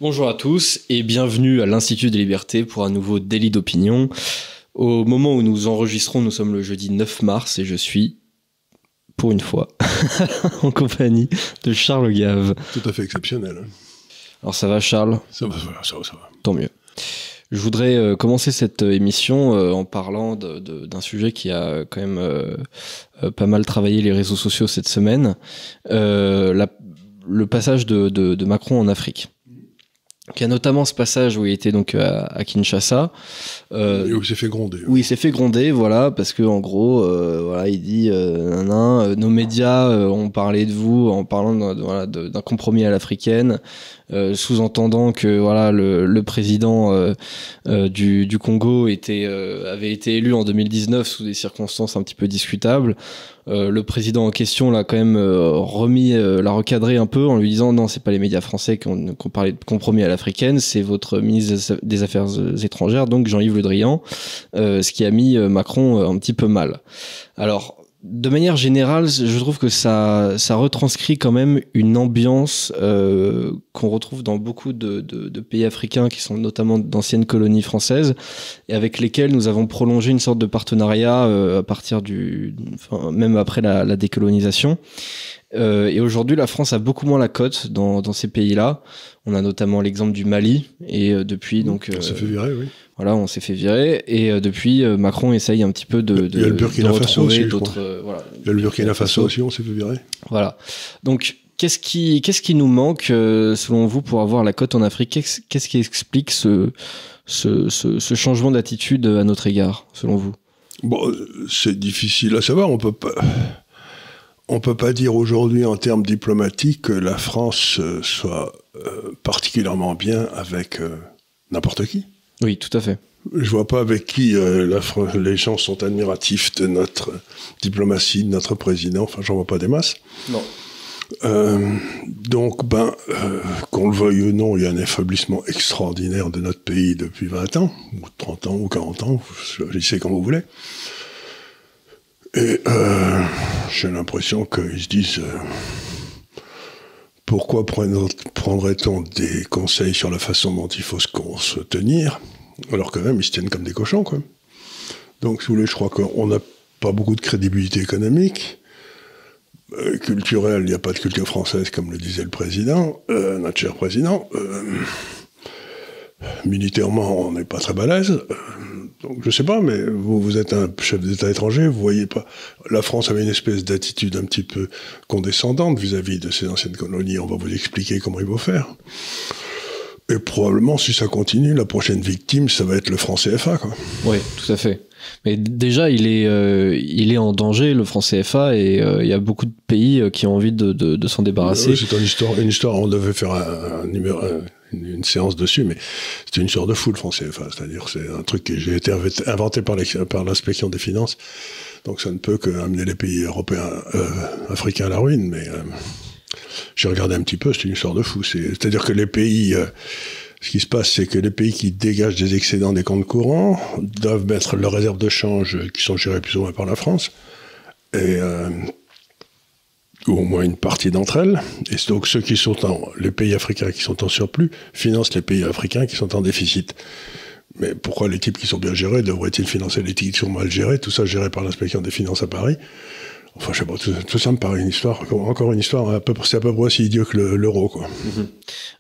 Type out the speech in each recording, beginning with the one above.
Bonjour à tous et bienvenue à l'Institut des Libertés pour un nouveau délit d'opinion. Au moment où nous enregistrons, nous sommes le jeudi 9 mars et je suis, pour une fois, en compagnie de Charles Gave. Tout à fait exceptionnel. Alors ça va Charles ? Ça va. Tant mieux. Je voudrais commencer cette émission en parlant d'un sujet qui a quand même pas mal travaillé les réseaux sociaux cette semaine, le passage de Macron en Afrique. Il y a notamment ce passage où il était donc à Kinshasa. Et où il s'est fait gronder. Où il s'est fait gronder, voilà, parce que en gros, voilà, il dit nos médias ont parlé de vous en parlant d'un compromis à l'africaine, sous-entendant que voilà le président du Congo avait été élu en 2019 sous des circonstances un petit peu discutables. Le président en question l'a quand même l'a recadré un peu en lui disant non, c'est pas les médias français qui ont parlé de compromis à l'africaine, c'est votre ministre des Affaires étrangères, donc Jean-Yves Le Drian, ce qui a mis Macron un petit peu mal. Alors, de manière générale, je trouve que ça retranscrit quand même une ambiance qu'on retrouve dans beaucoup de pays africains qui sont notamment d'anciennes colonies françaises et avec lesquels nous avons prolongé une sorte de partenariat à partir même après la décolonisation. Et aujourd'hui, la France a beaucoup moins la cote dans ces pays-là. On a notamment l'exemple du Mali et depuis donc on s'est fait virer, oui. Voilà, on s'est fait virer et depuis Macron essaye un petit peu de il y a le Burkina Faso aussi, d'autres voilà. Il y a le Burkina Faso aussi, on s'est fait virer. Voilà. Donc qu'est-ce qui nous manque selon vous pour avoir la cote en Afrique? Qu'est-ce qui explique ce changement d'attitude à notre égard selon vous? Bon, c'est difficile à savoir, on peut pas dire aujourd'hui en termes diplomatiques que la France soit particulièrement bien avec n'importe qui. Oui, tout à fait. Je vois pas avec qui les gens sont admiratifs de notre diplomatie, de notre président. Enfin, j'en vois pas des masses. Non. Donc, qu'on le veuille ou non, il y a un affaiblissement extraordinaire de notre pays depuis 20 ans, ou 30 ans, ou 40 ans, choisissez comme vous voulez. Et j'ai l'impression qu'ils se disent pourquoi prendrait-on des conseils sur la façon dont il faut se tenir, alors quand même ils se tiennent comme des cochons, quoi. Donc, si vous voulez, je crois qu'on n'a pas beaucoup de crédibilité économique. Culturelle, il n'y a pas de culture française, comme le disait le président, notre cher président. Militairement, on n'est pas très balèze. Donc, je sais pas, mais vous êtes un chef d'État étranger, vous voyez pas. La France avait une espèce d'attitude un petit peu condescendante vis-à-vis de ses anciennes colonies. On va vous expliquer comment il faut faire. Et probablement, si ça continue, la prochaine victime, ça va être le franc CFA, quoi. Oui, tout à fait. Mais déjà, il est en danger, le franc CFA, et il y a beaucoup de pays qui ont envie de s'en débarrasser. C'est une histoire, on devait faire une séance dessus, mais c'est une histoire de fou, le franc CFA. C'est-à-dire, c'est un truc qui a été inventé par l'inspection des finances. Donc, ça ne peut qu'amener les pays européens, africains à la ruine, mais j'ai regardé un petit peu, c'est une histoire de fou. C'est-à-dire que les pays... ce qui se passe, c'est que les pays qui dégagent des excédents des comptes courants doivent mettre leurs réserves de change qui sont gérées plus ou moins par la France, ou au moins une partie d'entre elles. Et donc les pays africains qui sont en surplus financent les pays africains qui sont en déficit. Mais pourquoi les types qui sont bien gérés devraient-ils financer les types qui sont mal gérés? Tout ça géré par l'inspection des finances à Paris. Enfin, je sais pas, tout ça me paraît encore une histoire, c'est à peu près aussi idiot que l'euro, quoi.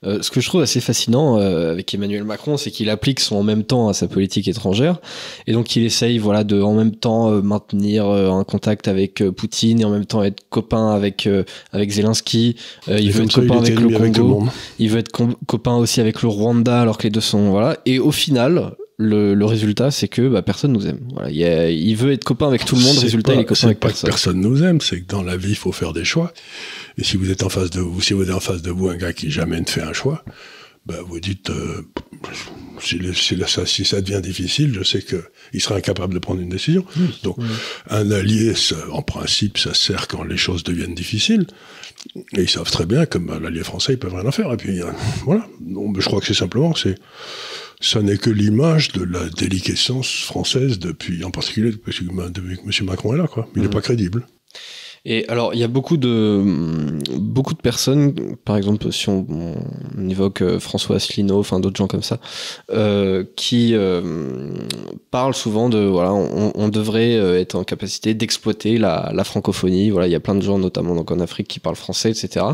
Ce que je trouve assez fascinant avec Emmanuel Macron, c'est qu'il applique son en même temps à sa politique étrangère, et donc il essaye, voilà, de en même temps maintenir un contact avec Poutine et en même temps être copain avec Zelensky. Il veut être copain avec le Congo. Il veut être copain aussi avec le Rwanda, alors que les deux sont, voilà. Et au final, le résultat, c'est que personne nous aime. Voilà, il veut être copain avec tout le monde. Résultat, il est copain avec personne. Personne nous aime, c'est que dans la vie, il faut faire des choix. Et si vous êtes en face de vous un gars qui jamais ne fait un choix, vous dites si ça devient difficile, je sais que il sera incapable de prendre une décision. Donc, un allié, en principe, ça sert quand les choses deviennent difficiles. Et ils savent très bien que l'allié français, ils peuvent rien en faire. Et puis voilà. Donc, je crois que c'est simplement que ça n'est que l'image de la déliquescence française depuis, en particulier depuis que M. Macron est là, quoi. Il n'est pas crédible. Et alors, il y a beaucoup de personnes, par exemple, si on évoque François Asselineau, enfin d'autres gens comme ça, qui parlent souvent de, voilà, on devrait être en capacité d'exploiter la francophonie. Voilà, il y a plein de gens, notamment donc en Afrique, qui parlent français, etc.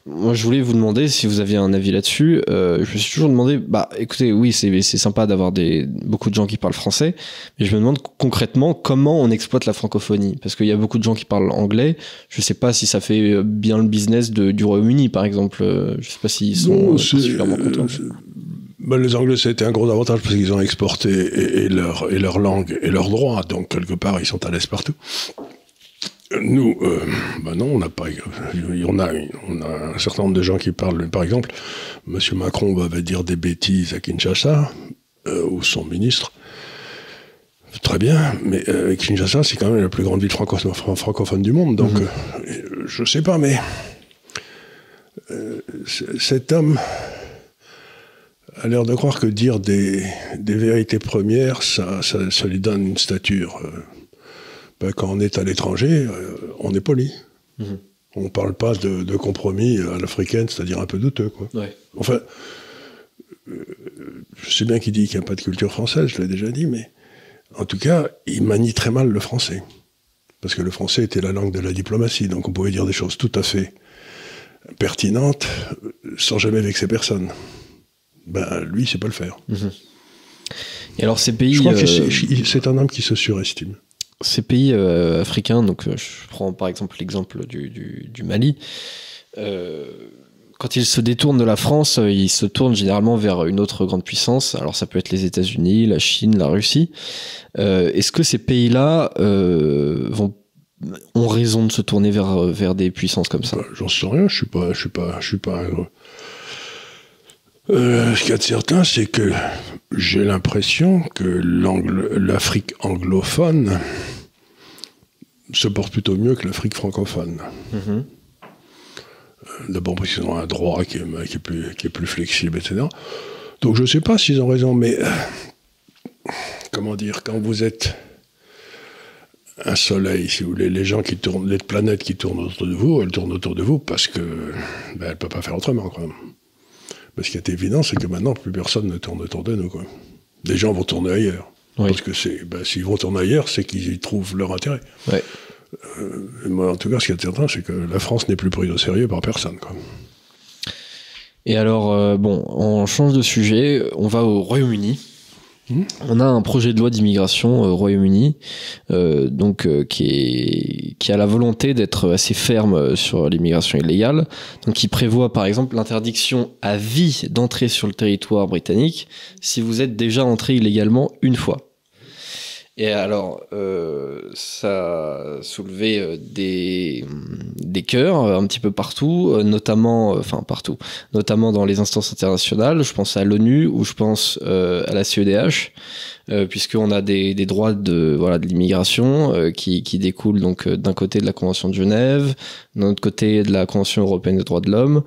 Moi, je voulais vous demander si vous aviez un avis là-dessus. Je me suis toujours demandé, bah, écoutez, oui, c'est sympa d'avoir beaucoup de gens qui parlent français, mais je me demande concrètement comment on exploite la francophonie. Parce qu'il y a beaucoup de gens qui parlent anglais. Je sais pas si ça fait bien le business du Royaume-Uni, par exemple. Je sais pas s'ils sont particulièrement contents. Ben, les Anglais, ça a été un gros avantage parce qu'ils ont exporté et leur langue et leurs droits. Donc, quelque part, ils sont à l'aise partout. Nous, non, on n'a pas. On a un certain nombre de gens qui parlent. Par exemple, M. Macron va dire des bêtises à Kinshasa, ou son ministre. Très bien, mais Kinshasa, c'est quand même la plus grande ville francophone du monde. Donc, je sais pas, mais cet homme a l'air de croire que dire des vérités premières, ça lui donne une stature. Quand on est à l'étranger, on est poli. On ne parle pas de compromis à l'africaine, c'est-à-dire un peu douteux, quoi. Ouais. Enfin, je sais bien qu'il dit qu'il n'y a pas de culture française, je l'ai déjà dit, mais en tout cas, il manie très mal le français. Parce que le français était la langue de la diplomatie, donc on pouvait dire des choses tout à fait pertinentes sans jamais vexer personne. Ben, lui, il ne sait pas le faire. Et alors, ces pays... Je crois que c'est un homme qui se surestime. Ces pays africains, donc je prends par exemple l'exemple du Mali, quand ils se détournent de la France, ils se tournent généralement vers une autre grande puissance. Alors ça peut être les États-Unis, la Chine, la Russie. Est-ce que ces pays-là ont raison de se tourner vers des puissances comme ça? J'en sais rien, je suis pas un... ce qu'il y a de certain, c'est que j'ai l'impression que l'Afrique anglophone se porte plutôt mieux que l'Afrique francophone. D'abord parce qu'ils ont un droit qui est plus flexible, etc. Donc je ne sais pas s'ils ont raison, mais comment dire, quand vous êtes un soleil, si vous voulez, les planètes qui tournent autour de vous, elles tournent autour de vous parce que elles ne peuvent pas faire autrement, quoi. Mais ce qui est évident, c'est que maintenant, plus personne ne tourne autour de nous, quoi. Les gens vont tourner ailleurs. Oui. Parce que s'ils vont tourner ailleurs, c'est qu'ils y trouvent leur intérêt. Ouais. Moi, en tout cas, ce qui est certain, c'est que la France n'est plus prise au sérieux par personne, quoi. Et alors, on change de sujet, on va au Royaume-Uni. On a un projet de loi d'immigration au Royaume-Uni, qui a la volonté d'être assez ferme sur l'immigration illégale. Donc, qui prévoit par exemple l'interdiction à vie d'entrer sur le territoire britannique si vous êtes déjà entré illégalement une fois. Et alors, ça a soulevé des cœurs un petit peu partout, notamment dans les instances internationales. Je pense à l'ONU ou je pense à la CEDH, puisqu'on a des droits de l'immigration qui découlent donc d'un côté de la Convention de Genève, d'un autre côté de la Convention européenne des droits de l'homme,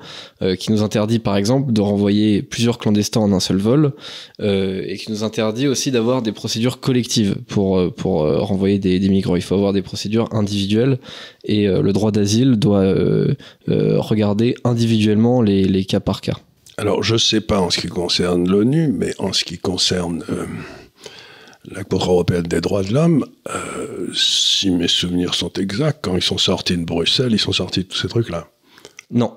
qui nous interdit par exemple de renvoyer plusieurs clandestins en un seul vol, et qui nous interdit aussi d'avoir des procédures collectives pour renvoyer des migrants. Il faut avoir des procédures individuelles et le droit d'asile doit regarder individuellement les cas par cas. Alors je ne sais pas en ce qui concerne l'ONU, mais en ce qui concerne la Cour européenne des droits de l'homme, si mes souvenirs sont exacts, quand ils sont sortis de Bruxelles, ils sont sortis de tous ces trucs-là. Non,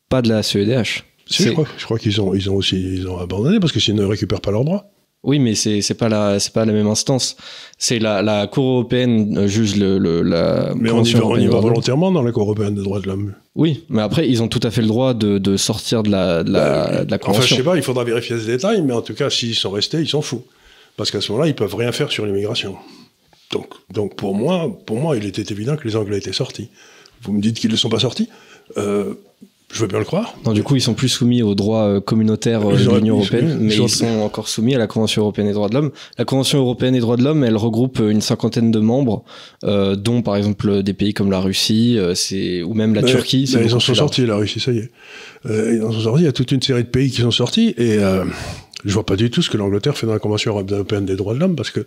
pas de la CEDH. Si, je crois qu'ils ont abandonné parce que sinon ils ne récupèrent pas leurs droits. Oui, mais c'est pas la même instance. C'est la Cour européenne juge la. Mais on y va volontairement dans la Cour européenne des droits de l'homme. Oui, mais après ils ont tout à fait le droit de sortir de la convention. Enfin, je sais pas, il faudra vérifier ce détail, mais en tout cas, s'ils sont restés, ils s'en foutent. Parce qu'à ce moment-là, ils peuvent rien faire sur l'immigration. Donc pour moi, il était évident que les Anglais étaient sortis. Vous me dites qu'ils ne sont pas sortis. Je veux bien le croire. Non, du coup, ils sont plus soumis aux droits communautaires de l'Union européenne, mais ils sont encore soumis à la Convention européenne des droits de l'homme. La Convention européenne des droits de l'homme, elle regroupe une cinquantaine de membres, dont par exemple des pays comme la Russie, ou même la Turquie. Ils en sont sortis, la Russie, ça y est. Ils en sont sortis. Il y a toute une série de pays qui sont sortis, et je vois pas du tout ce que l'Angleterre fait dans la Convention européenne des droits de l'homme, parce que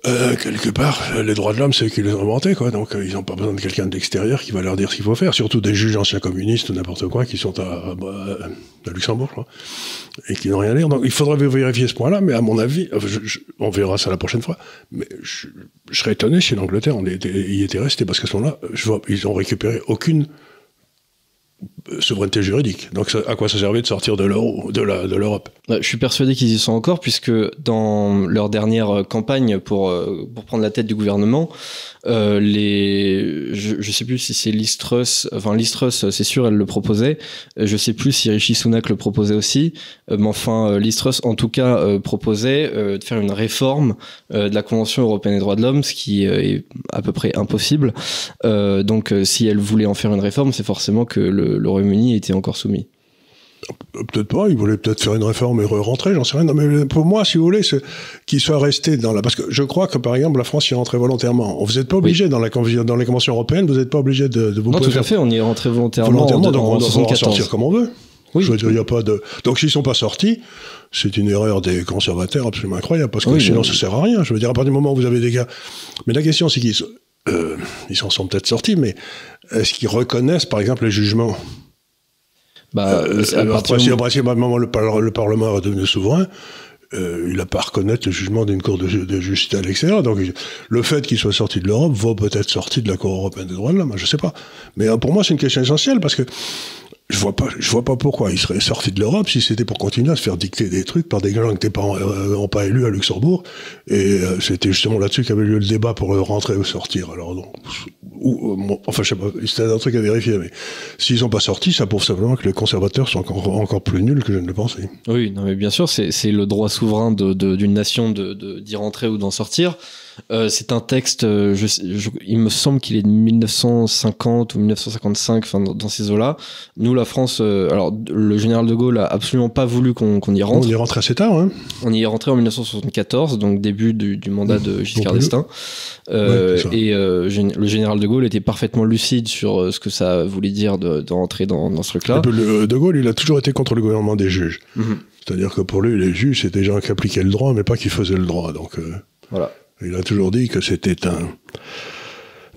Quelque part, les droits de l'homme, c'est eux qui les ont inventés, quoi. Donc, ils n'ont pas besoin de quelqu'un de l'extérieur qui va leur dire ce qu'il faut faire. Surtout des juges anciens communistes ou n'importe quoi qui sont à Luxembourg, je crois, et qui n'ont rien à dire. Donc, il faudrait vérifier ce point-là, mais à mon avis, on verra ça la prochaine fois. Mais je serais étonné si l'Angleterre y était resté, parce qu'à ce moment-là, ils ont récupéré aucune souveraineté juridique. Donc à quoi ça servait de sortir de l'euro, de l'Europe? Je suis persuadé qu'ils y sont encore, puisque dans leur dernière campagne pour prendre la tête du gouvernement, je sais plus si c'est Liz Truss, enfin Liz Truss, c'est sûr, elle le proposait. Je sais plus si Rishi Sunak le proposait aussi, mais enfin Liz Truss en tout cas proposait de faire une réforme de la Convention européenne des droits de l'homme, ce qui est à peu près impossible. Donc si elle voulait en faire une réforme, c'est forcément que le Royaume-Uni était encore soumis. Peut-être pas, il voulait peut-être faire une réforme et rentrer, j'en sais rien. Non, mais pour moi, si vous voulez, qu'il soit resté dans la... Parce que je crois que, par exemple, la France y est rentrée volontairement. Vous n'êtes pas obligé, dans les conventions européennes, vous n'êtes pas obligé de vous... Non, tout à fait, on y est rentré volontairement donc en on doit 74. sortir comme on veut. Oui. Je veux dire, il n'y a pas de... Donc, s'ils ne sont pas sortis, c'est une erreur des conservateurs absolument incroyable, parce que sinon, ça ne sert à rien. Je veux dire, à partir du moment où vous avez des gars... Mais la question, c'est qu'ils s'en sont peut-être sortis, mais est-ce qu'ils reconnaissent, par exemple, les jugements? Le Parlement est devenu souverain, il n'a pas à reconnaître le jugement d'une cour de justice à l'extérieur. Donc, le fait qu'il soit sorti de l'Europe vaut peut-être sorti de la Cour européenne des droits de l'homme, je ne sais pas. Mais pour moi, c'est une question essentielle, parce que je vois pas pourquoi il serait sorti de l'Europe si c'était pour continuer à se faire dicter des trucs par des gens qui n'ont pas élus à Luxembourg. Et c'était justement là-dessus qu'avait lieu le débat pour rentrer ou sortir. Alors, donc, enfin, je sais pas, c'était un truc à vérifier, mais s'ils sont pas sortis, ça prouve simplement que les conservateurs sont encore plus nuls que je ne le pensais. Oui, non, mais bien sûr, c'est le droit souverain d'une nation d'y rentrer ou d'en sortir. C'est un texte, il me semble qu'il est de 1950 ou 1955, enfin dans ces eaux-là. Nous, la France, alors le général de Gaulle a absolument pas voulu qu'on y rentre. On y est rentré assez tard, hein. On y est rentré en 1974, donc début du mandat de Giscard d'Estaing. Et le général de Gaulle était parfaitement lucide sur ce que ça voulait dire de rentrer dans ce truc-là. De Gaulle, il a toujours été contre le gouvernement des juges. Mm-hmm. C'est-à-dire que pour lui, les juges, c'était des gens qui appliquaient le droit, mais pas qui faisaient le droit. Donc, voilà. Il a toujours dit que c'était un...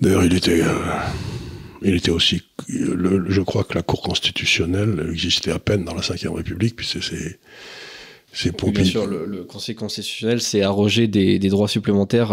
D'ailleurs, il était aussi... Je crois que la Cour constitutionnelle existait à peine dans la Ve République, puis c'est Bien sûr, le Conseil constitutionnel s'est arrogé des droits supplémentaires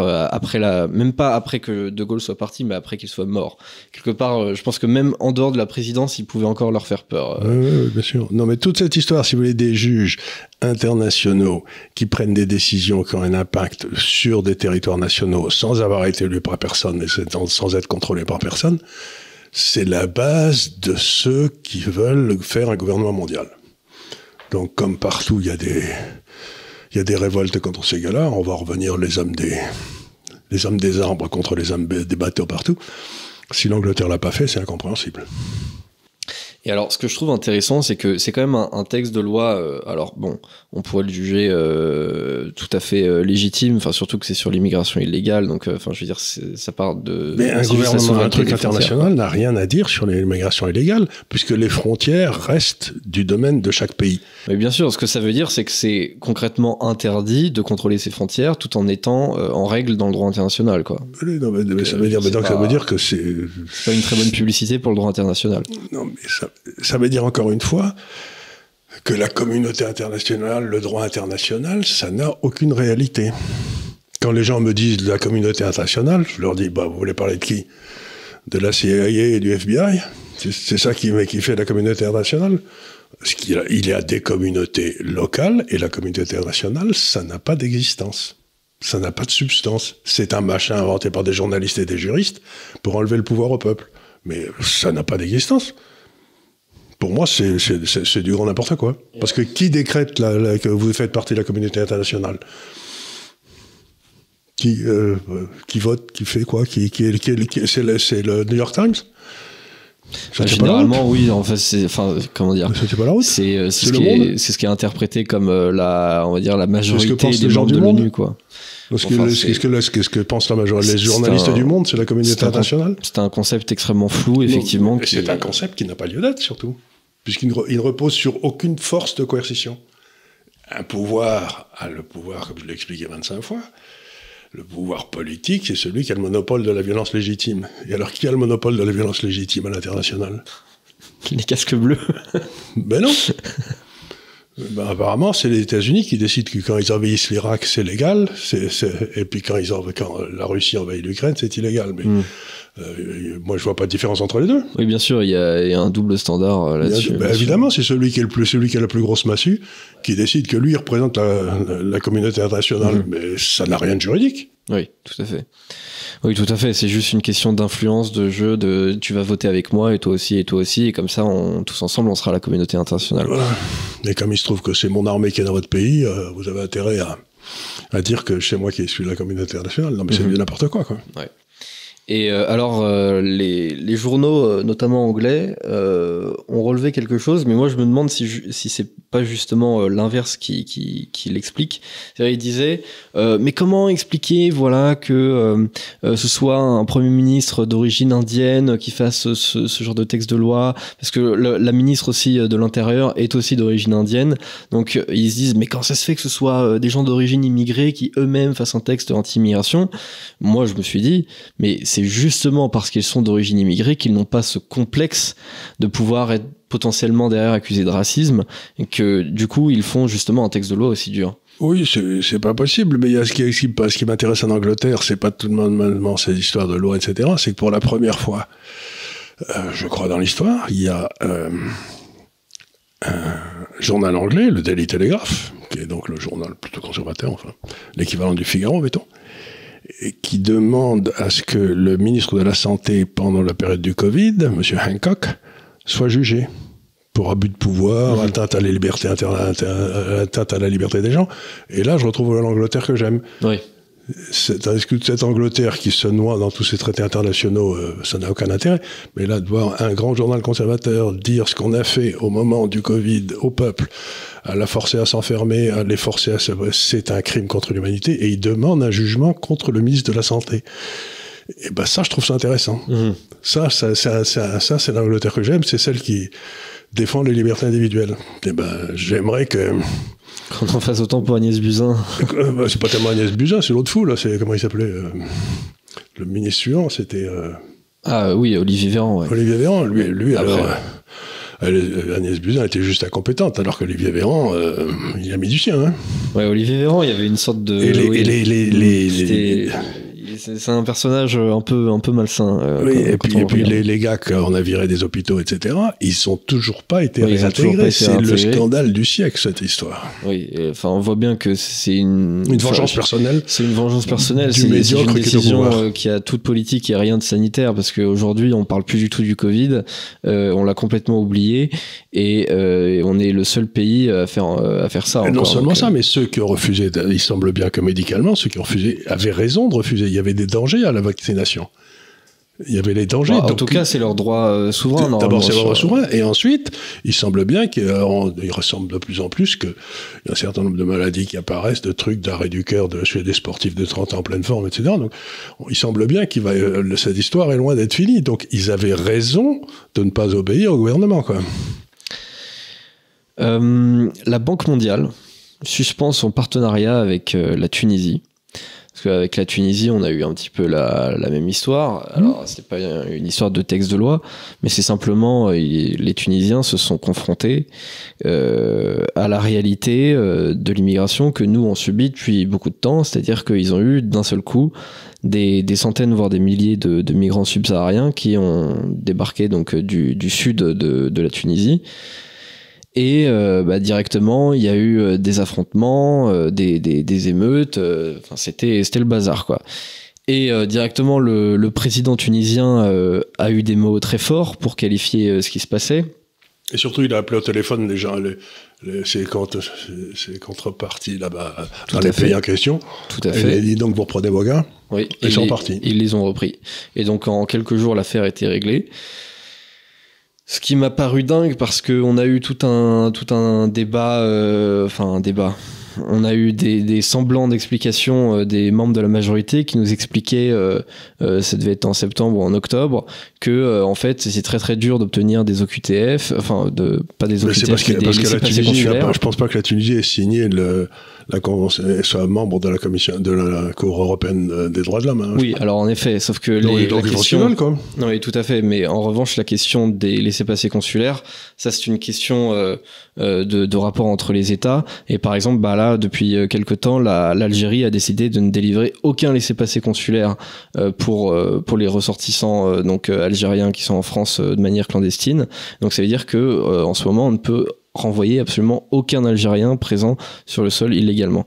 même pas après que De Gaulle soit parti, mais après qu'il soit mort. Quelque part, je pense que même en dehors de la présidence, il pouvait encore leur faire peur. Oui, bien sûr. Non, mais toute cette histoire, si vous voulez, des juges internationaux qui prennent des décisions qui ont un impact sur des territoires nationaux sans avoir été élus par personne et sans être contrôlés par personne, c'est la base de ceux qui veulent faire un gouvernement mondial. Donc, comme partout, il y a des révoltes contre ces gars-là. On va revenir les hommes des arbres contre les hommes des bateaux partout. Si l'Angleterre l'a pas fait, c'est incompréhensible. Et alors, ce que je trouve intéressant, c'est que c'est quand même un texte de loi. Alors bon, on pourrait le juger tout à fait légitime. Enfin, surtout que c'est sur l'immigration illégale. Donc, enfin, je veux dire, ça part de. Mais un gouvernement, un truc international n'a rien à dire sur l'immigration illégale, puisque les frontières restent du domaine de chaque pays. Mais bien sûr, ce que ça veut dire, c'est que c'est concrètement interdit de contrôler ces frontières, tout en étant en règle dans le droit international, quoi. Oui, non, mais ça veut dire que c'est pas une très bonne publicité pour le droit international. Non, mais ça veut dire encore une fois que la communauté internationale, le droit international, ça n'a aucune réalité. Quand les gens me disent de la communauté internationale, je leur dis, vous voulez parler de qui? De la CIA et du FBI? C'est ça qui fait la communauté internationale? Parce qu'il y a des communautés locales, et la communauté internationale, ça n'a pas d'existence. Ça n'a pas de substance. C'est un machin inventé par des journalistes et des juristes pour enlever le pouvoir au peuple. Mais ça n'a pas d'existence. Pour moi, c'est du grand n'importe quoi. Parce que qui décrète que vous faites partie de la communauté internationale? Qui vote? Qui fait quoi? C'est le New York Times? Généralement, oui. En fait, comment dire? C'était pas la route. C'est ce qui est interprété comme on va dire la majorité des gens membres de l'ONU, quoi. Qu'est-ce que pensent la majorité? Les journalistes du monde, c'est la communauté internationale? C'est un concept extrêmement flou, effectivement. C'est un concept qui n'a pas lieu d'être, surtout. Puisqu'il ne repose sur aucune force de coercition. Un pouvoir a le pouvoir, comme je l'ai expliqué 25 fois, Le pouvoir politique, c'est celui qui a le monopole de la violence légitime. Et alors, qui a le monopole de la violence légitime à l'international? Les casques bleus. Ben non. Ben apparemment, c'est les États-Unis qui décident que quand ils envahissent l'Irak, c'est légal, et puis quand la Russie envahit l'Ukraine, c'est illégal. Mais moi, je vois pas de différence entre les deux. Oui, bien sûr, il y a un double standard là-dessus. Ben évidemment, c'est celui qui a la plus grosse massue qui décide que lui représente la communauté internationale. Mais ça n'a rien de juridique. Oui, tout à fait. Oui, tout à fait. C'est juste une question d'influence, de jeu, de tu vas voter avec moi et toi aussi, et comme ça, tous ensemble, on sera la communauté internationale. Voilà. Et comme il se trouve que c'est mon armée qui est dans votre pays, vous avez intérêt à dire que c'est moi qui suis la communauté internationale. Non, mais c'est n'importe quoi. Ouais. Et alors, les journaux, notamment anglais, ont relevé quelque chose, mais moi je me demande si c'est pas justement l'inverse qui l'explique. C'est-à-dire, il disait, mais comment expliquer, voilà, que ce soit un premier ministre d'origine indienne qui fasse ce genre de texte de loi, parce que la ministre aussi de l'Intérieur est aussi d'origine indienne, donc ils se disent, mais quand ça se fait que ce soit des gens d'origine immigrée qui eux-mêmes fassent un texte anti-immigration? Moi je me suis dit, mais c'est justement parce qu'ils sont d'origine immigrée qu'ils n'ont pas ce complexe de pouvoir être potentiellement derrière accusés de racisme, et que du coup ils font justement un texte de loi aussi dur. Oui, c'est pas possible, mais il y a ce qui m'intéresse en Angleterre, c'est pas tout le monde ces histoires de loi, etc. C'est que pour la première fois, je crois dans l'histoire, il y a un journal anglais, le Daily Telegraph, qui est donc le journal plutôt conservateur, enfin l'équivalent du Figaro, mettons, et qui demande à ce que le ministre de la Santé, pendant la période du Covid, M. Hancock, soit jugé pour abus de pouvoir, atteinte à la liberté atteinte à la liberté des gens. Et là, je retrouve l'Angleterre que j'aime. Oui. Tandis que cette Angleterre qui se noie dans tous ces traités internationaux, ça n'a aucun intérêt. Mais là, de voir un grand journal conservateur dire ce qu'on a fait au moment du Covid au peuple, à la forcer à s'enfermer, à les forcer à c'est un crime contre l'humanité, et il demande un jugement contre le ministre de la Santé. Et ben ça, je trouve ça intéressant. Ça, c'est l'Angleterre que j'aime, c'est celle qui défend les libertés individuelles. Et ben, j'aimerais que... Qu'on en fasse autant pour Agnès Buzyn. C'est pas tellement Agnès Buzyn, c'est l'autre fou, là. C'est, comment il s'appelait le ministre suivant, c'était... Ah oui, Olivier Véran, ouais. Olivier Véran, lui alors... Agnès Buzyn était juste incompétente, alors qu'Olivier Véran, il a mis du sien. Hein. Ouais, Olivier Véran, il y avait une sorte de... C'est un personnage un peu malsain. Oui, et puis les gars qu'on a virés des hôpitaux, etc., ils sont toujours pas été réintégrés. C'est le scandale du siècle, cette histoire. Oui, enfin, on voit bien que c'est une vengeance personnelle. C'est une vengeance personnelle. C'est une décision qui a toute politique et rien de sanitaire, parce qu'aujourd'hui, on parle plus du tout du Covid. On l'a complètement oublié, et on est le seul pays à faire ça. Non seulement ça, mais ceux qui ont refusé, il semble bien que médicalement, ceux qui ont refusé avaient raison de refuser. Il y avait des dangers à la vaccination. Il y avait les dangers. En tout cas, c'est leur droit souverain. D'abord, c'est leur droit souverain. Et ensuite, il semble bien qu'il ressemble de plus en plus qu'il y a un certain nombre de maladies qui apparaissent, de trucs d'arrêt du cœur chez des sportifs de 30 ans en pleine forme, etc. Donc, il semble bien cette histoire est loin d'être finie. Donc, ils avaient raison de ne pas obéir au gouvernement, quoi. La Banque mondiale suspend son partenariat avec la Tunisie. Parce qu'avec la Tunisie, on a eu un petit peu la même histoire. Alors, c'est pas une histoire de texte de loi, mais c'est simplement les Tunisiens se sont confrontés à la réalité de l'immigration que nous on subit depuis beaucoup de temps. C'est-à-dire qu'ils ont eu d'un seul coup des centaines voire des milliers de migrants subsahariens qui ont débarqué donc du sud de la Tunisie. Et directement, il y a eu des affrontements, des émeutes. Enfin, c'était le bazar, quoi. Et directement, le président tunisien a eu des mots très forts pour qualifier ce qui se passait. Et surtout, il a appelé au téléphone les gens, ses contreparties là-bas dans les pays en question. Tout à fait. Et il a dit donc vous reprenez vos gars. Oui. Ils sont partis. Ils les ont repris. Et donc en quelques jours, l'affaire était réglée. Ce qui m'a paru dingue parce qu'on a eu tout un débat, un débat. On a eu des semblants d'explications des membres de la majorité qui nous expliquaient, ça devait être en septembre ou en octobre, que en fait c'est très très dur d'obtenir des OQTF, enfin pas des OQTF, parce que la Tunisie, je pense pas que la Tunisie ait signé soit membre de la commission de la Cour européenne des droits de l'homme. Hein, oui, alors en effet, sauf que donc la question, quoi. Non, oui, tout à fait. Mais en revanche, la question des laissez-passer consulaires, ça c'est une question de rapport entre les États. Et par exemple, bah là, depuis quelque temps, l'Algérie a décidé de ne délivrer aucun laissez-passer consulaire pour les ressortissants algériens qui sont en France de manière clandestine. Donc ça veut dire que en ce moment, on ne peut renvoyer absolument aucun Algérien présent sur le sol illégalement.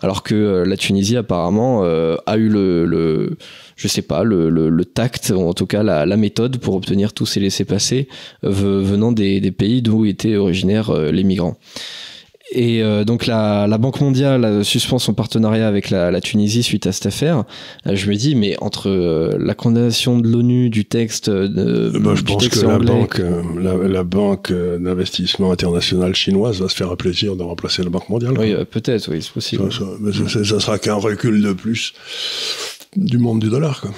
Alors que la Tunisie apparemment a eu le tact, ou en tout cas la méthode pour obtenir tous ces laissez-passer venant des pays d'où étaient originaires les migrants. Et donc la Banque mondiale suspend son partenariat avec la Tunisie suite à cette affaire. Je me dis, mais entre la condamnation de l'ONU du texte je pense que la banque d'investissement internationale chinoise va se faire un plaisir de remplacer la Banque mondiale. Oui, peut-être, oui, c'est possible. Ça sera qu'un recul de plus du monde du dollar, quoi.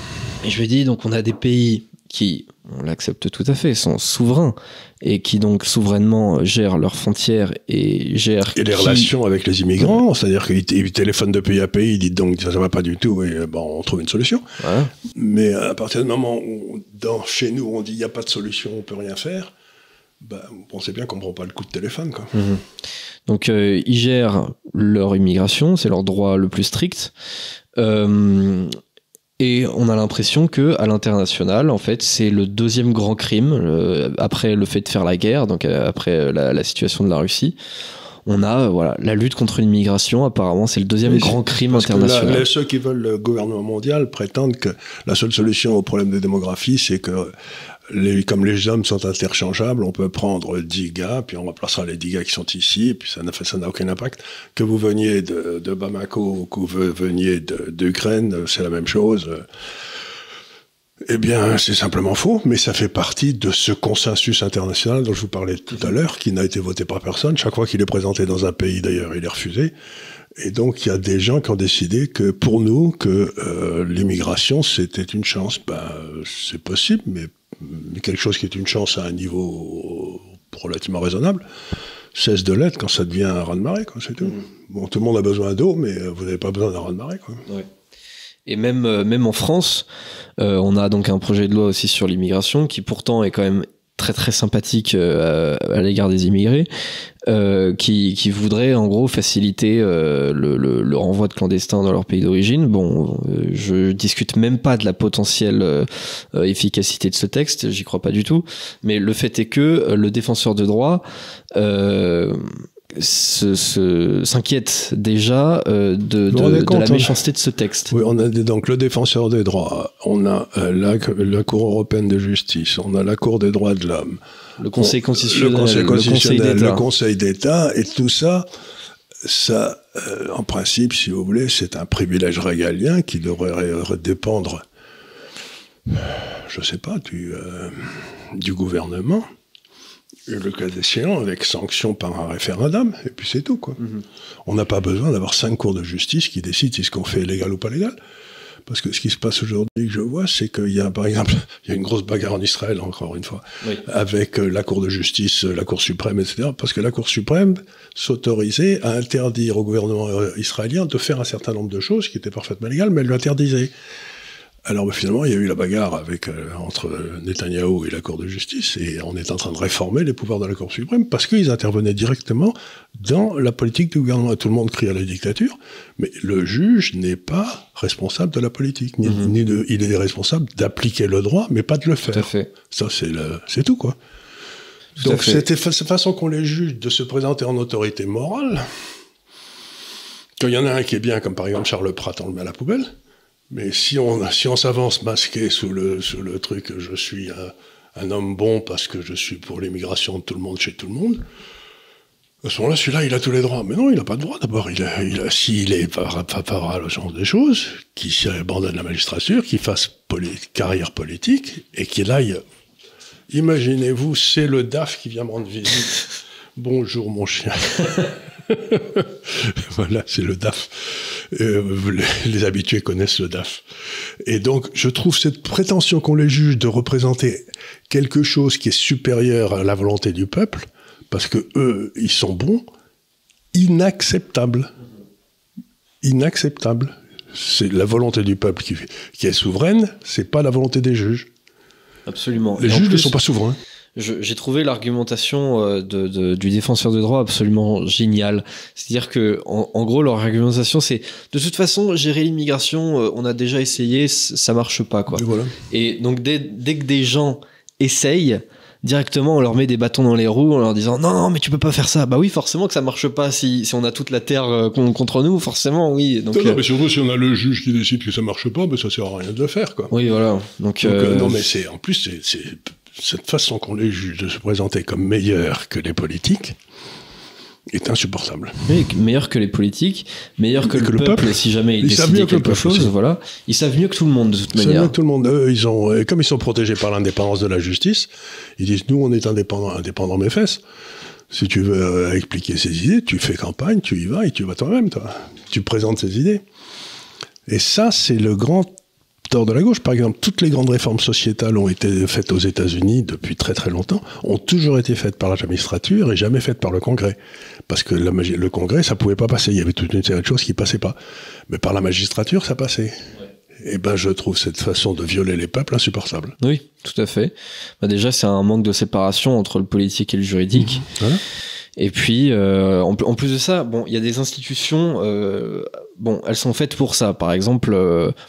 Et je me dis, donc on a des pays qui, on l'accepte tout à fait, sont souverains et qui donc souverainement gèrent leurs frontières et gèrent... Et les relations avec les immigrants, c'est-à-dire qu'ils téléphonent de pays à pays, ils disent donc ça va pas du tout, et on trouve une solution. Ouais. Mais à partir du moment où, chez nous, on dit il n'y a pas de solution, on peut rien faire, vous pensez bien qu'on ne prend pas le coup de téléphone, quoi. Mmh. Donc ils gèrent leur immigration, c'est leur droit le plus strict. Et on a l'impression que à l'international, en fait, c'est le deuxième grand crime après le fait de faire la guerre, donc après la situation de la Russie. On a la lutte contre l'immigration. Apparemment, c'est le deuxième grand crime international. Que ceux qui veulent le gouvernement mondial prétendent que la seule solution au problème de démographie, c'est que comme les hommes sont interchangeables, on peut prendre 10 gars, puis on remplacera les 10 gars qui sont ici, et puis ça n'a aucun impact. Que vous veniez de Bamako ou que vous veniez d'Ukraine, c'est la même chose. Eh bien, c'est simplement faux, mais ça fait partie de ce consensus international dont je vous parlais tout à l'heure, qui n'a été voté par personne. Chaque fois qu'il est présenté dans un pays, d'ailleurs, il est refusé. Et donc, il y a des gens qui ont décidé que, pour nous, que l'immigration, c'était une chance. C'est possible, mais quelque chose qui est une chance à un niveau relativement raisonnable cesse de l'être quand ça devient un raz-de-marée, quoi, c'est tout. Bon, tout le monde a besoin d'eau, mais vous n'avez pas besoin d'un raz-de-marée, quoi. Ouais. Et même en France, on a donc un projet de loi aussi sur l'immigration qui pourtant est quand même très très sympathique à l'égard des immigrés, qui voudrait en gros faciliter le renvoi de clandestins dans leur pays d'origine. Bon, je discute même pas de la potentielle efficacité de ce texte, j'y crois pas du tout, mais le fait est que le défenseur de droit s'inquiète déjà de la méchanceté de ce texte. Oui, on a donc le défenseur des droits, on a la Cour européenne de justice, on a la Cour des droits de l'homme, le Conseil constitutionnel, le Conseil d'État, et tout ça, en principe, si vous voulez, c'est un privilège régalien qui devrait dépendre, je sais pas, du gouvernement. Le cas échéant, avec sanction par un référendum, et puis c'est tout, quoi. On n'a pas besoin d'avoir 5 cours de justice qui décident si ce qu'on fait est légal ou pas légal. Parce que ce qui se passe aujourd'hui, que je vois, c'est qu'il y a, par exemple, il y a une grosse bagarre en Israël, encore une fois, avec la Cour de justice, la Cour suprême, etc. Parce que la Cour suprême s'autorisait à interdire au gouvernement israélien de faire un certain nombre de choses qui étaient parfaitement légales, mais elle l'interdisait. Alors finalement, il y a eu la bagarre entre Netanyahou et la Cour de justice, et on est en train de réformer les pouvoirs de la Cour suprême parce qu'ils intervenaient directement dans la politique du gouvernement. Tout le monde crie à la dictature, mais le juge n'est pas responsable de la politique, il est responsable d'appliquer le droit, mais pas de le faire. Tout à fait. Ça, c'est tout, quoi. Donc cette façon qu'ont les juges de se présenter en autorité morale, quand il y en a un qui est bien, comme par exemple Charles Pratt, on le met à la poubelle. Mais si on s'avance masqué sous le truc, je suis un homme bon parce que je suis pour l'immigration de tout le monde chez tout le monde, à ce moment-là, celui-là, il a tous les droits. Mais non, il n'a pas de droit. D'abord, s'il est favorable au genre des choses, qu'il abandonne la magistrature, qu'il fasse carrière politique et qu'il aille. Imaginez-vous, c'est le DAF qui vient me rendre visite. Bonjour, mon chien. Voilà, c'est le DAF. Les habitués connaissent le DAF. Et donc, je trouve cette prétention qu'ont les juges de représenter quelque chose qui est supérieur à la volonté du peuple, parce que eux, ils sont bons, inacceptable. inacceptable. C'est la volonté du peuple qui est souveraine, c'est pas la volonté des juges. Absolument. Les juges ne sont pas souverains. J'ai trouvé l'argumentation du défenseur de droit absolument géniale. C'est-à-dire que, en gros, leur argumentation, c'est de toute façon, gérer l'immigration, on a déjà essayé, ça marche pas, quoi. Et voilà. Et donc, dès que des gens essayent, directement, on leur met des bâtons dans les roues en leur disant non, mais tu peux pas faire ça. Bah oui, forcément que ça marche pas si on a toute la terre contre nous, forcément, oui. Donc, non, mais surtout si on a le juge qui décide que ça marche pas, ben ça sert à rien de le faire, quoi. Oui, voilà. Donc non, mais en plus, c'est cette façon qu'ont les juges de se présenter comme meilleurs que les politiques est insupportable. Oui, meilleur que les politiques, meilleur que le peuple, si jamais ils décident quelque chose, voilà. Ils savent mieux que tout le monde, de toute manière. Ils savent mieux que tout le monde. Eux, comme ils sont protégés par l'indépendance de la justice, ils disent, nous, on est indépendants mes fesses. Si tu veux expliquer ses idées, tu fais campagne, tu y vas et tu vas toi-même, toi. Tu présentes ses idées. Et ça, c'est le grand tort de la gauche. Par exemple, toutes les grandes réformes sociétales ont été faites aux États-Unis depuis très très longtemps, ont toujours été faites par la magistrature et jamais faites par le Congrès. Parce que le Congrès, ça pouvait pas passer. Il y avait toute une série de choses qui passaient pas. Mais par la magistrature, ça passait. Ouais. Et ben, je trouve cette façon de violer les peuples insupportable. Oui, tout à fait. Bah déjà, c'est un manque de séparation entre le politique et le juridique. Voilà. Et puis, en plus de ça, bon, il y a des institutions, bon, elles sont faites pour ça. Par exemple,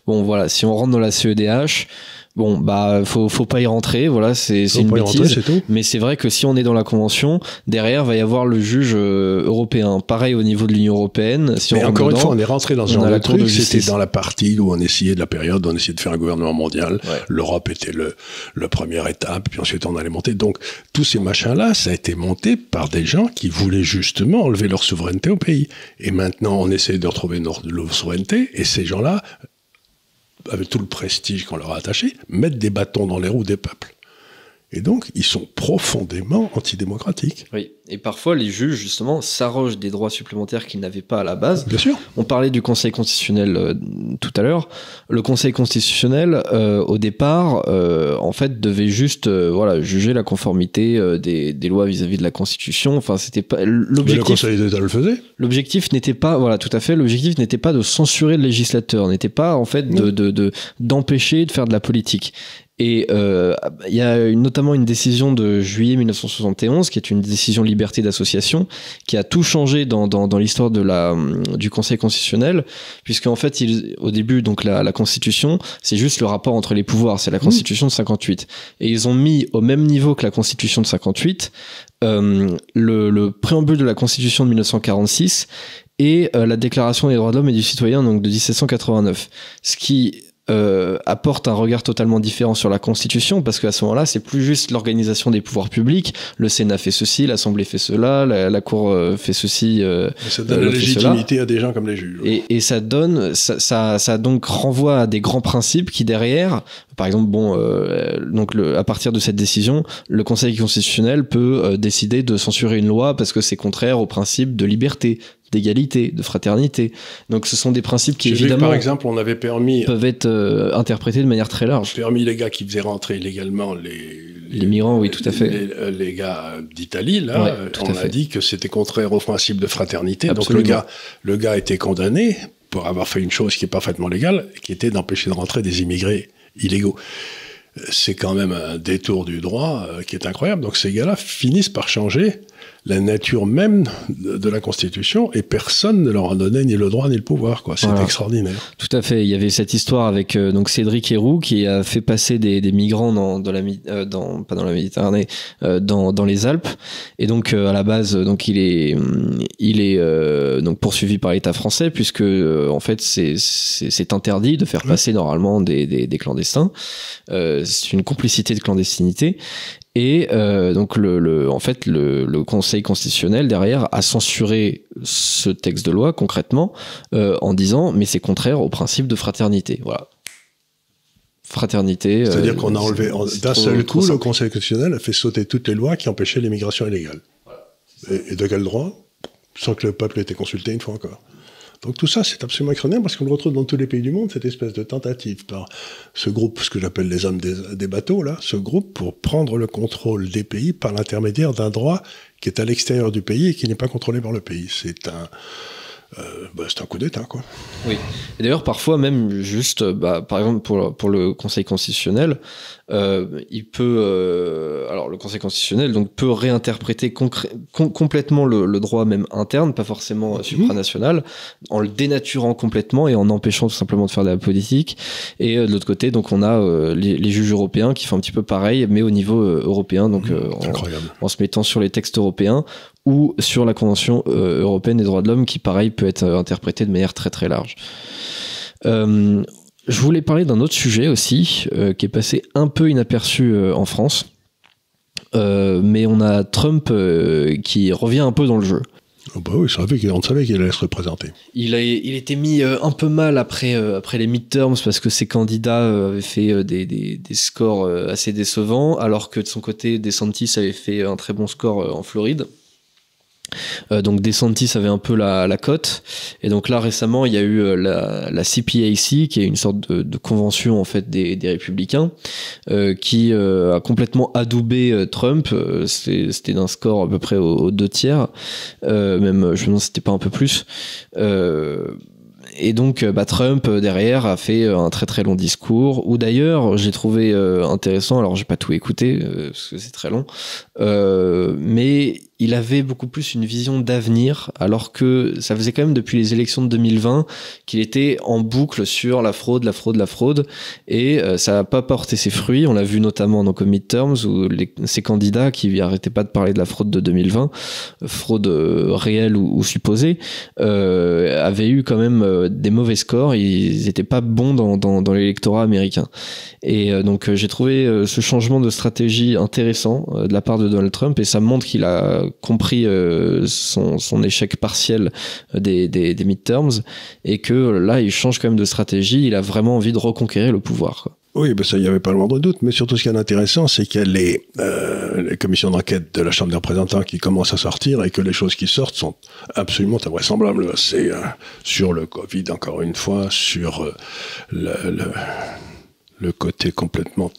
bon, voilà, si on rentre dans la CEDH, bon, bah, faut pas y rentrer, voilà, c'est une bêtise. Mais c'est vrai que si on est dans la convention, derrière, va y avoir le juge européen. Pareil au niveau de l'Union européenne. Si mais on encore dedans, une fois, on est rentré dans ce genre de truc. C'était dans la partie où on essayait de la période, on essayait de faire un gouvernement mondial. Ouais. L'Europe était le première étape, puis ensuite on allait monter. Donc, tous ces machins-là, ça a été monté par des gens qui voulaient justement enlever leur souveraineté au pays. Et maintenant, on essaie de retrouver notre souveraineté, et ces gens-là, avec tout le prestige qu'on leur a attaché, mettent des bâtons dans les roues des peuples. Et donc, ils sont profondément antidémocratiques. Oui, et parfois, les juges, justement, s'arrogent des droits supplémentaires qu'ils n'avaient pas à la base. Bien sûr. On parlait du Conseil constitutionnel tout à l'heure. Le Conseil constitutionnel, au départ, en fait, devait juste voilà, juger la conformité des lois vis-à-vis de la Constitution. Enfin, c'était pas l'objectif. Mais le Conseil d'État le faisait. L'objectif n'était pas, voilà, tout à fait. L'objectif n'était pas de censurer le législateur, n'était pas, en fait, d'empêcher de faire de la politique. Et il y a notamment une décision de juillet 1971, qui est une décision liberté d'association, qui a tout changé dans l'histoire du Conseil constitutionnel, puisque en fait, au début, donc la Constitution, c'est juste le rapport entre les pouvoirs, c'est la Constitution de 58. Et ils ont mis au même niveau que la Constitution de 58 le préambule de la Constitution de 1946 et la Déclaration des droits de l'homme et du citoyen, donc de 1789. Ce qui apporte un regard totalement différent sur la Constitution, parce qu'à ce moment-là, c'est plus juste l'organisation des pouvoirs publics. Le Sénat fait ceci, l'Assemblée fait cela, la Cour fait ceci. Ça donne la légitimité à des gens comme les juges. Et ça donne, ça donc renvoie à des grands principes qui derrière, par exemple, bon, donc à partir de cette décision, le Conseil constitutionnel peut décider de censurer une loi parce que c'est contraire au principe de liberté, d'égalité, de fraternité. Donc ce sont des principes qui évidemment, par exemple, on avait peuvent être interprétés de manière très large. Permis les gars qui faisaient rentrer illégalement les migrants, oui, tout à fait. Les gars d'Italie, là, ouais, on a dit que c'était contraire au principe de fraternité. Absolument. Donc le gars était condamné pour avoir fait une chose qui est parfaitement légale, qui était d'empêcher de rentrer des immigrés illégaux. C'est quand même un détour du droit qui est incroyable. Donc ces gars-là finissent par changer la nature même de la Constitution, et personne ne leur a donné ni le droit ni le pouvoir, quoi. C'est voilà. Extraordinaire. Tout à fait. Il y avait cette histoire avec donc Cédric Héroux qui a fait passer des migrants pas dans la Méditerranée, dans les Alpes, et donc à la base donc il est donc poursuivi par l'État français, puisque en fait c'est interdit de faire passer normalement des clandestins. C'est une complicité de clandestinité. Et donc en fait le Conseil constitutionnel derrière a censuré ce texte de loi concrètement en disant mais c'est contraire au principe de fraternité. Voilà. Fraternité. C'est-à-dire qu'on a enlevé d'un seul coup, le Conseil constitutionnel a fait sauter toutes les lois qui empêchaient l'immigration illégale. Voilà. Et de quel droit? Sans que le peuple ait été consulté une fois encore. Donc tout ça, c'est absolument extraordinaire, parce qu'on le retrouve dans tous les pays du monde, cette espèce de tentative par ce groupe, ce que j'appelle les hommes des bateaux, là, ce groupe pour prendre le contrôle des pays par l'intermédiaire d'un droit qui est à l'extérieur du pays et qui n'est pas contrôlé par le pays. C'est c'est un coup d'État, quoi. Oui. Et d'ailleurs, parfois même juste, par exemple pour le Conseil constitutionnel, il peut, alors le Conseil constitutionnel donc peut réinterpréter complètement le droit même interne, pas forcément supranational, en le dénaturant complètement et en empêchant tout simplement de faire de la politique. Et de l'autre côté, donc on a les juges européens qui font un petit peu pareil, mais au niveau européen, donc en se mettant sur les textes européens ou sur la Convention européenne des droits de l'homme, qui pareil peut être interprétée de manière très très large. Je voulais parler d'un autre sujet aussi, qui est passé un peu inaperçu en France, mais on a Trump qui revient un peu dans le jeu. Oh bah oui, on savait qu'il allait se représenter. Il était mis un peu mal après les midterms parce que ses candidats avaient fait des scores assez décevants, alors que de son côté, DeSantis avait fait un très bon score en Floride. Donc DeSantis avait un peu la cote, et donc là récemment il y a eu la CPAC, qui est une sorte de convention en fait des républicains, qui a complètement adoubé Trump. C'était d'un score à peu près aux 2/3, même je me demande si c'était pas un peu plus. Et donc Trump derrière a fait un très très long discours, où d'ailleurs j'ai trouvé intéressant, alors j'ai pas tout écouté parce que c'est très long, mais il avait beaucoup plus une vision d'avenir, alors que ça faisait quand même depuis les élections de 2020 qu'il était en boucle sur la fraude, et ça n'a pas porté ses fruits. On l'a vu notamment donc aux midterms, où ces candidats qui arrêtaient pas de parler de la fraude de 2020, fraude réelle ou supposée, avaient eu quand même des mauvais scores. Ils n'étaient pas bons dans l'électorat américain. Et donc j'ai trouvé ce changement de stratégie intéressant de la part de Donald Trump, et ça montre qu'il a compris son échec partiel des midterms, et que là il change quand même de stratégie. Il a vraiment envie de reconquérir le pouvoir, quoi. Oui, ça, il n'y avait pas le moindre doute. Mais surtout, ce qui est intéressant, c'est qu'il y a les commissions d'enquête de la Chambre des représentants qui commencent à sortir, et que les choses qui sortent sont absolument invraisemblables. C'est sur le Covid, encore une fois, sur le côté complètement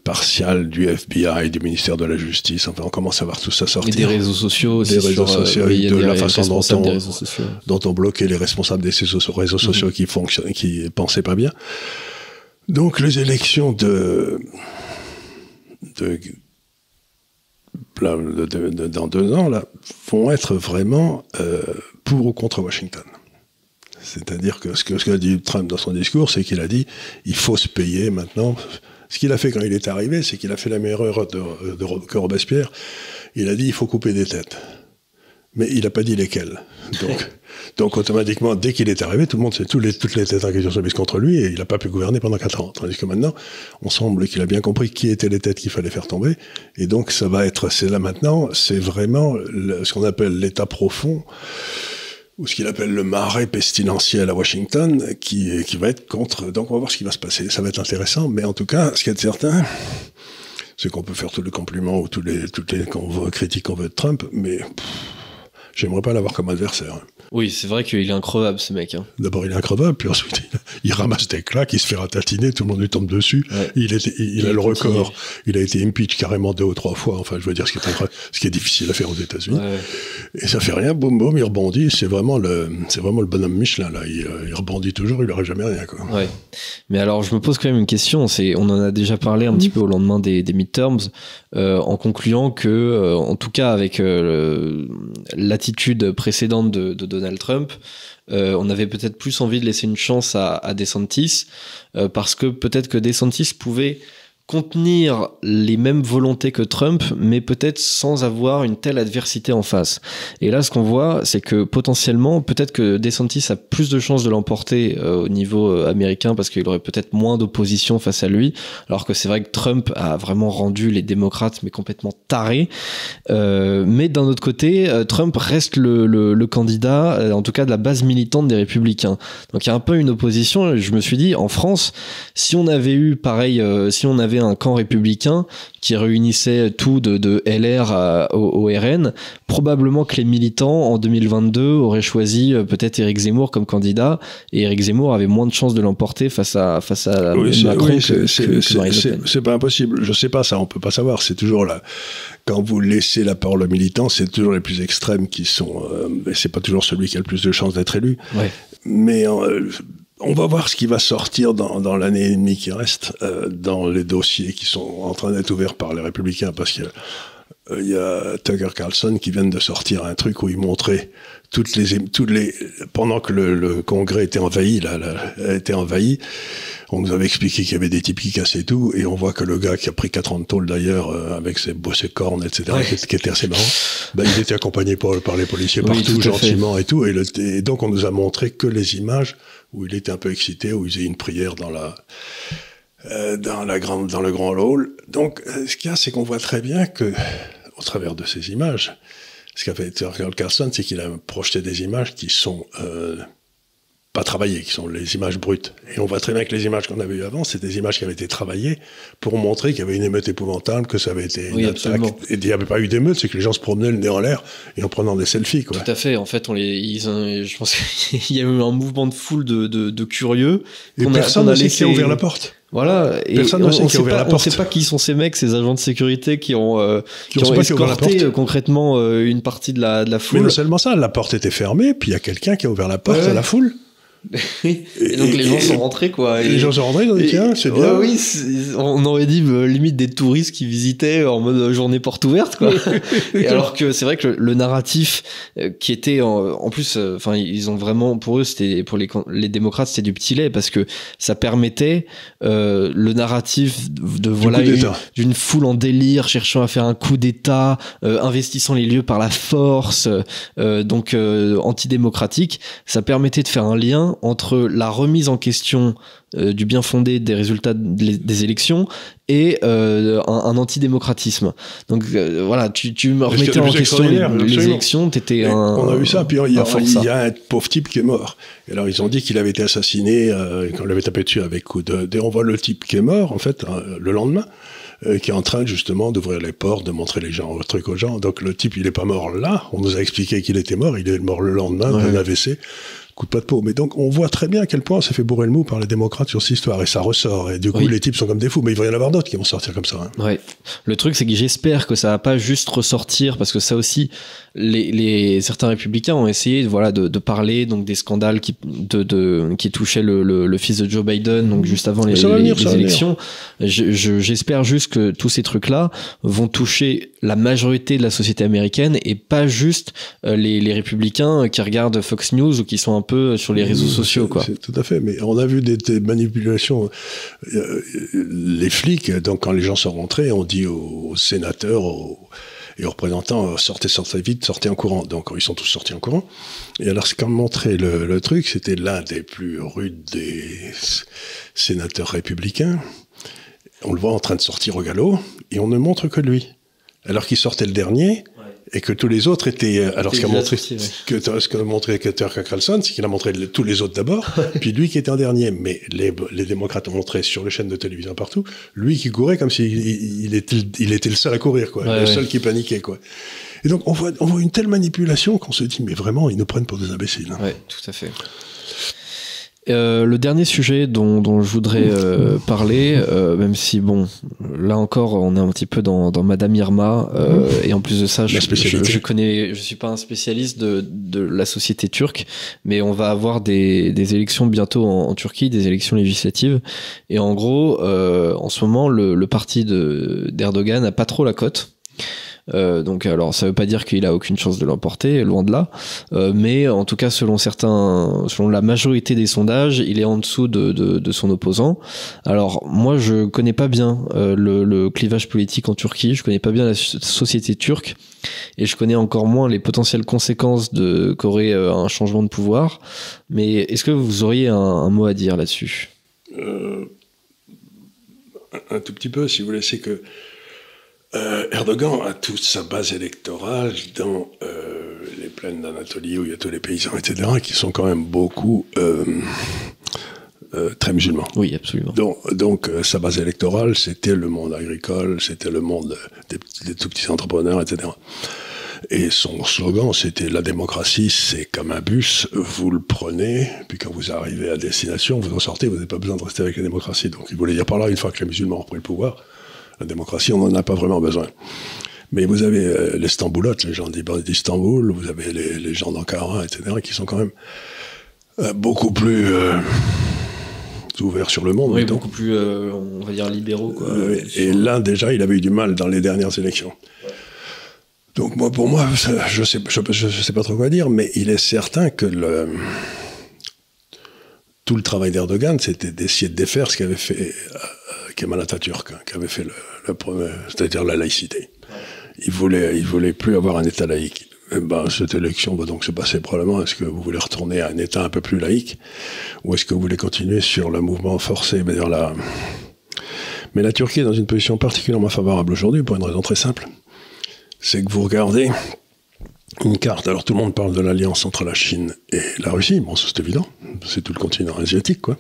partial du FBI, du ministère de la Justice. Enfin, on commence à voir tout ça sortir. Et des réseaux sociaux aussi. Des réseaux sociaux, oui, de la façon dont on bloquait les responsables des réseaux sociaux qui pensaient pas bien. Donc, les élections dans 2 ans, là, vont être vraiment pour ou contre Washington. C'est-à-dire que ce qu'a dit Trump dans son discours, c'est qu'il a dit il faut se payer maintenant. Ce qu'il a fait quand il est arrivé, c'est qu'il a fait la meilleure erreur que Robespierre. Il a dit il faut couper des têtes. Mais il n'a pas dit lesquelles. Donc automatiquement, dès qu'il est arrivé, tout le monde sait toutes les têtes en question sont mises contre lui, et il n'a pas pu gouverner pendant 4 ans. Tandis que maintenant, on semble qu'il a bien compris qui étaient les têtes qu'il fallait faire tomber. Et donc c'est là maintenant, c'est vraiment ce qu'on appelle l'état profond, ou ce qu'il appelle le marais pestilentiel à Washington, qui va être contre. Donc on va voir ce qui va se passer. Ça va être intéressant, mais en tout cas, ce qui est certain, c'est qu'on peut faire tous les compliments ou toutes les critiques qu'on veut de Trump, mais j'aimerais pas l'avoir comme adversaire. Oui, c'est vrai qu'il est increvable, ce mec. D'abord, il est increvable, puis ensuite, il ramasse des claques, il se fait ratatiner, tout le monde lui tombe dessus. Ouais. Il a le record. Il a été impeach carrément 2 ou 3 fois. Enfin, je veux dire, ce qui est difficile à faire aux États-Unis. Ouais. Et ça fait rien, boum, boum, il rebondit. C'est vraiment le bonhomme Michelin, là. Il rebondit toujours, il n'aurait jamais rien, quoi. Ouais. Mais alors, je me pose quand même une question. On en a déjà parlé un petit peu au lendemain des midterms, en concluant que, en tout cas, avec l'attitude précédente de Donald Trump, on avait peut-être plus envie de laisser une chance à DeSantis, parce que peut-être que DeSantis pouvait contenir les mêmes volontés que Trump, mais peut-être sans avoir une telle adversité en face. Et là, ce qu'on voit, c'est que potentiellement, peut-être que DeSantis a plus de chances de l'emporter au niveau américain, parce qu'il aurait peut-être moins d'opposition face à lui, alors que c'est vrai que Trump a vraiment rendu les démocrates mais complètement tarés. Mais d'un autre côté, Trump reste le candidat, en tout cas de la base militante des républicains. Donc il y a un peu une opposition. Je me suis dit, en France, si on avait eu pareil, si on avait avait un camp républicain qui réunissait tout de LR au RN. Probablement que les militants, en 2022, auraient choisi peut-être Éric Zemmour comme candidat, et Éric Zemmour avait moins de chances de l'emporter face à Macron que Marine Le Pen. C'est pas impossible. Je sais pas, ça, on peut pas savoir. C'est toujours là. Quand vous laissez la parole aux militants, c'est toujours les plus extrêmes qui sont... c'est pas toujours celui qui a le plus de chances d'être élu. Ouais. Mais on va voir ce qui va sortir dans l'année et demie qui reste, dans les dossiers qui sont en train d'être ouverts par les Républicains, parce que il y a Tucker Carlson qui vient de sortir un truc où il montrait toutes les pendant que le Congrès était envahi, on nous avait expliqué qu'il y avait des types qui cassaient tout, et on voit que le gars qui a pris 4 ans de tôle d'ailleurs, avec ses cornes, etc., qui était assez marrant, il était accompagné par les policiers partout, gentiment et tout, et donc on nous a montré que les images où il était un peu excité, où il faisait une prière dans le grand hall. Donc, ce qu'il y a, c'est qu'on voit très bien que, au travers de ces images, ce qu'a fait Tucker Carlson, c'est qu'il a projeté des images qui sont pas travaillées, qui sont les images brutes. Et on voit très bien que les images qu'on avait eues avant, c'est des images qui avaient été travaillées pour montrer qu'il y avait une émeute épouvantable, que ça avait été une attaque. Et il n'y avait pas eu d'émeute, c'est que les gens se promenaient le nez en l'air et en prenant des selfies, quoi. Tout à fait. En fait, je pense qu'il y a eu un mouvement de foule de curieux. Et personne ne sait qui a ouvert la porte. Voilà, et personne ne sait qui a ouvert la porte. On ne sait pas qui sont ces mecs, ces agents de sécurité qui ont escorté concrètement une partie de la foule. Mais non seulement ça, la porte était fermée, puis il y a quelqu'un qui a ouvert la porte à la foule. Et donc les gens sont rentrés, quoi. Les gens sont rentrés, ils ont dit tiens, c'est bien. Oui, on aurait dit limite des touristes qui visitaient en mode journée porte ouverte, quoi. Et alors que c'est vrai que le narratif qui était en plus, enfin ils ont vraiment, pour eux, c'était, pour les démocrates, c'était du petit lait, parce que ça permettait le narratif de voilà d'une foule en délire cherchant à faire un coup d'État, investissant les lieux par la force, donc antidémocratique. Ça permettait de faire un lien entre la remise en question du bien fondé des résultats des élections et un antidémocratisme. Donc voilà, tu me remettais en question les élections, t'étais on a vu ça, puis il y a un pauvre type qui est mort. Et alors ils ont dit qu'il avait été assassiné, qu'on l'avait tapé dessus avec coup de... Et on voit le type qui est mort, en fait, le lendemain, qui est en train justement d'ouvrir les portes, de montrer les trucs aux gens. Donc le type, il est pas mort là, on nous a expliqué qu'il était mort, il est mort le lendemain d'un AVC. Coup de pas de peau. Mais donc, on voit très bien à quel point on s'est fait bourrer le mou par les démocrates sur cette histoire. Et ça ressort. Et du coup, les types sont comme des fous. Mais il va y en avoir d'autres qui vont sortir comme ça. Hein. Ouais. Le truc, c'est que j'espère que ça va pas juste ressortir, parce que ça aussi, certains républicains ont essayé, de parler, donc, des scandales qui touchaient le fils de Joe Biden, donc, juste avant les élections. J'espère juste que tous ces trucs-là vont toucher la majorité de la société américaine et pas juste les républicains qui regardent Fox News ou qui sont un peu sur les réseaux sociaux, quoi. Tout à fait, mais on a vu des manipulations. Les flics, donc quand les gens sont rentrés, on dit aux sénateurs et aux représentants, sortez vite, sortez en courant. Donc ils sont tous sortis en courant. Et alors ce qu'a montré le truc, c'était l'un des plus rudes des sénateurs républicains. On le voit en train de sortir au galop, et on ne montre que lui. Alors qu'il sortait le dernier, et que tous les autres étaient... Alors ce qu'a montré Tucker Carlson, c'est qu'il a montré tous les autres d'abord, puis lui qui était en dernier. Mais les démocrates ont montré sur les chaînes de télévision partout, lui qui courait comme s'il était le seul à courir, quoi, le seul qui paniquait, quoi. Et donc on voit une telle manipulation qu'on se dit, mais vraiment, ils nous prennent pour des imbéciles. Hein. Oui, tout à fait. Le dernier sujet dont je voudrais parler, même si bon, là encore on est un petit peu dans Madame Irma, et en plus de ça, je suis pas un spécialiste de la société turque, mais on va avoir des élections bientôt en Turquie, des élections législatives, et en gros, en ce moment, le parti d'Erdogan n'a pas trop la cote. Donc alors ça veut pas dire qu'il a aucune chance de l'emporter, loin de là, mais en tout cas selon la majorité des sondages, il est en dessous de son opposant. Alors moi je connais pas bien le clivage politique en Turquie, je connais pas bien la société turque, et je connais encore moins les potentielles conséquences qu'aurait un changement de pouvoir, mais est-ce que vous auriez un mot à dire là-dessus? Un tout petit peu, si vous voulez. C'est que Erdogan a toute sa base électorale dans les plaines d'Anatolie, où il y a tous les paysans, etc., qui sont quand même beaucoup très musulman. Oui, absolument. Donc sa base électorale, c'était le monde agricole, c'était le monde des tout petits entrepreneurs, etc. Et son slogan, c'était « La démocratie, c'est comme un bus, vous le prenez, puis quand vous arrivez à destination, vous en sortez, vous n'avez pas besoin de rester avec la démocratie. » Donc il voulait dire par là, une fois que les musulmans ont repris le pouvoir, la démocratie, on n'en a pas vraiment besoin. Mais vous avez les Stamboulotes, les gens d'Istanbul, vous avez les gens d'Ankara, etc., qui sont quand même beaucoup plus ouverts sur le monde. Oui, beaucoup plus, on va dire, libéraux, quoi. Et là, déjà, il avait eu du mal dans les dernières élections. Ouais. Donc pour moi, je sais pas trop quoi dire, mais il est certain que tout le travail d'Erdogan, c'était d'essayer de défaire ce qu'avait fait Kemal Atatürk, qui avait fait le premier, c'est-à-dire la laïcité. Il voulait plus avoir un État laïque. Et cette élection va donc se passer probablement. Est-ce que vous voulez retourner à un État un peu plus laïque, ou est-ce que vous voulez continuer sur le mouvement forcé, Mais la Turquie est dans une position particulièrement favorable aujourd'hui pour une raison très simple. C'est que vous regardez une carte, alors tout le monde parle de l'alliance entre la Chine et la Russie, bon ça c'est évident, c'est tout le continent asiatique quoi,